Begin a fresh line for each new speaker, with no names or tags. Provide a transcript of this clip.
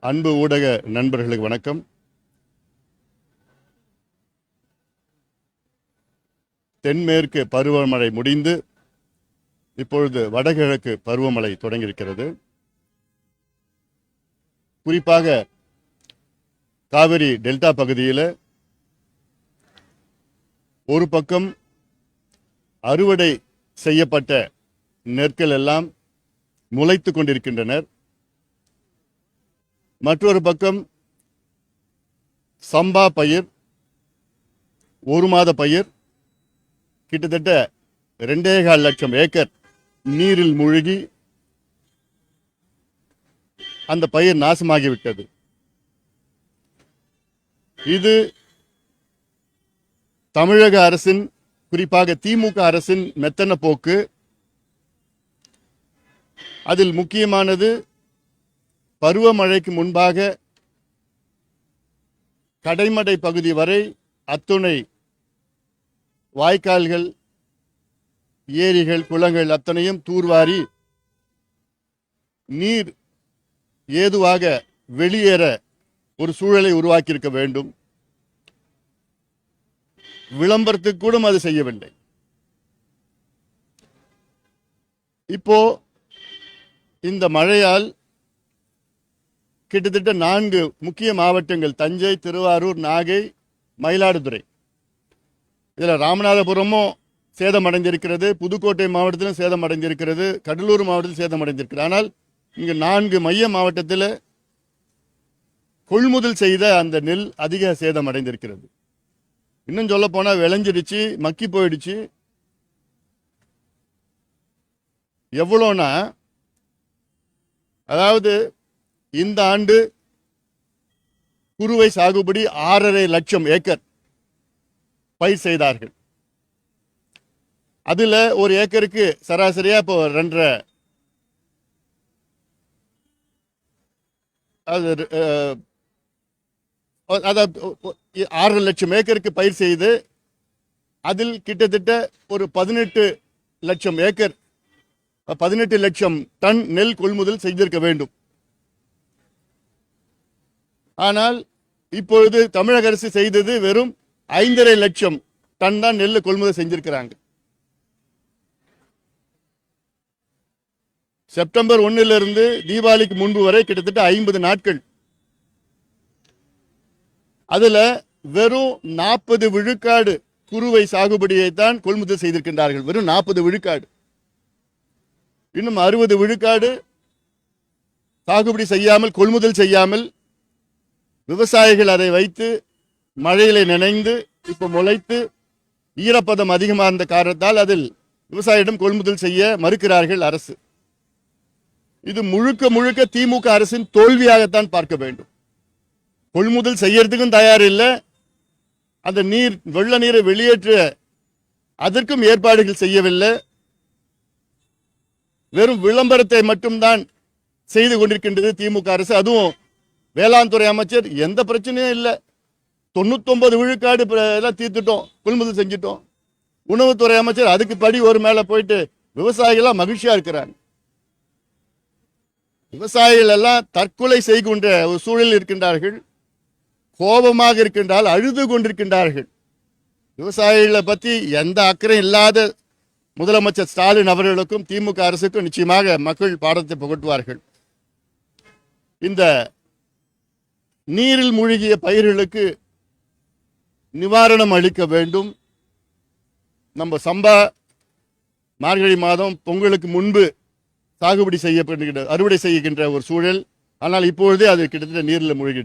அன்பு ஊடக நண்பர்களுக்கு வணக்கம். தென்மேற்கு பருவமழை முடிந்து இப்பொழுது வடகிழக்கு பருவமழை தொடங்கியிருக்கிறது. குறிப்பாக காவிரி டெல்டா பகுதியில் ஒரு பக்கம் அறுவடை செய்யப்பட்ட நெற்கள் எல்லாம் முளைத்து கொண்டிருக்கின்றனர். மற்றொரு பக்கம் சம்பா பயிர், ஒரு மாத பயிர், கிட்டத்தட்ட 2.25 லட்சம் ஏக்கர் நீரில் மூழ்கி அந்த பயிர் நாசமாகிவிட்டது. இது தமிழக அரசின், குறிப்பாக திமுக அரசின் மெத்தன போக்கு. அதில் முக்கியமானது, பருவமழைக்கு முன்பாக கடைமடை பகுதி வரை அத்துணை வாய்க்கால்கள், ஏரிகள், குளங்கள் அத்தனையும் தூர்வாரி நீர் ஏதுவாக வெளியேற ஒரு சூழலை உருவாக்கியிருக்க வேண்டும். விளம்பரத்துக்கு கூட அது செய்யவில்லை. இப்போ இந்த மழையால் கிட்டத்தட்ட 4 முக்கிய மாவட்டங்கள், தஞ்சை, திருவாரூர், நாகை, மயிலாடுதுறை, இதில் ராமநாதபுரமும் சேதமடைந்திருக்கிறது, புதுக்கோட்டை மாவட்டத்திலும் சேதமடைந்திருக்கிறது, கடலூர் மாவட்டத்தில் சேதமடைந்திருக்கிறது. ஆனால் இங்கு 4 மைய மாவட்டத்தில் கொள்முதல் செய்த அந்த நெல் அதிக சேதமடைந்திருக்கிறது. இன்னும் சொல்ல போனால் விளைஞ்சிடுச்சு, மக்கி போயிடுச்சு. எவ்வளோனா, அதாவது இந்த ஆண்டு குறுவை சாகுபடி 6.5 லட்சம் ஏக்கர் பயிர் செய்தார்கள். அதுல ஒரு ஏக்கருக்கு சராசரியா இப்போ 2.5 6 லட்சம் ஏக்கருக்கு பயிர் செய்து அதில் கிட்டத்தட்ட ஒரு 18 லட்சம் ஏக்கர், 18 லட்சம் டன் நெல் கொள்முதல் செய்திருக்க வேண்டும். ஆனால் இப்பொழுது தமிழக அரசு செய்தது வெறும் 5.5 லட்சம் டன் தான் நெல் கொள்முதல் செஞ்சிருக்கிறாங்க. செப்டம்பர் 1 தீபாவளிக்கு முன்பு வரை கிட்டத்தட்ட 50 நாட்கள். அதுல வெறும் 40 விழுக்காடு குறுவை சாகுபடியை தான் கொள்முதல் செய்திருக்கின்றார்கள். வெறும் 40 விழுக்காடு. இன்னும் 60 விழுக்காடு சாகுபடி செய்யாமல், கொள்முதல் செய்யாமல் விவசாயிகள் அதை வைத்து மழையில நினைந்து இப்ப முளைத்து ஈரப்பதம் அதிகமாக இருந்த காரணத்தால் அதில் விவசாயிடம் கொள்முதல் செய்ய மறுக்கிறார்கள் அரசு. இது முழுக்க முழுக்க திமுக அரசின் தோல்வியாகத்தான் பார்க்க வேண்டும். கொள்முதல் செய்யறதுக்கும் தயார் இல்லை, அந்த வெள்ள நீரை வெளியேற்ற அதற்கும் ஏற்பாடுகள் செய்யவில்லை. வெறும் விளம்பரத்தை மட்டும்தான் செய்து கொண்டிருக்கின்றது திமுக அரசு. அதுவும் வேளாண் துறை அமைச்சர் எந்த பிரச்சனையும் இல்லை, 99 விழுக்காடு எல்லாம் தீர்த்துட்டோம், கொள்முதல் செஞ்சிட்டோம். உணவுத்துறை அமைச்சர் அதுக்கு படி ஒரு மேல போயிட்டு விவசாயிகள் மகிழ்ச்சியா இருக்கிறாங்க. விவசாயிகள் எல்லாம் தற்கொலை செய்கின்ற ஒரு சூழலில் இருக்கின்றார்கள், கோபமாக இருக்கின்றால், அழுது கொண்டிருக்கின்றார்கள். விவசாயிகளை பற்றி எந்த அக்கறையும் இல்லாத முதலமைச்சர் ஸ்டாலின் அவர்களுக்கும் திமுக அரசுக்கும் நிச்சயமாக மக்கள் பாடத்தை புகட்டுவார்கள். இந்த நீரில் மூழ்கிய பயிர்களுக்கு நிவாரணம் அளிக்க வேண்டும். நம்ம சம்பா மார்கழி மாதம் பொங்கலுக்கு முன்பு சாகுபடி செய்யப்படுகின்ற, அறுவடை செய்கின்ற ஒரு சூழல். ஆனால் இப்பொழுதே அது கிட்டத்தட்ட நீரில் மூழ்கிடுச்சு.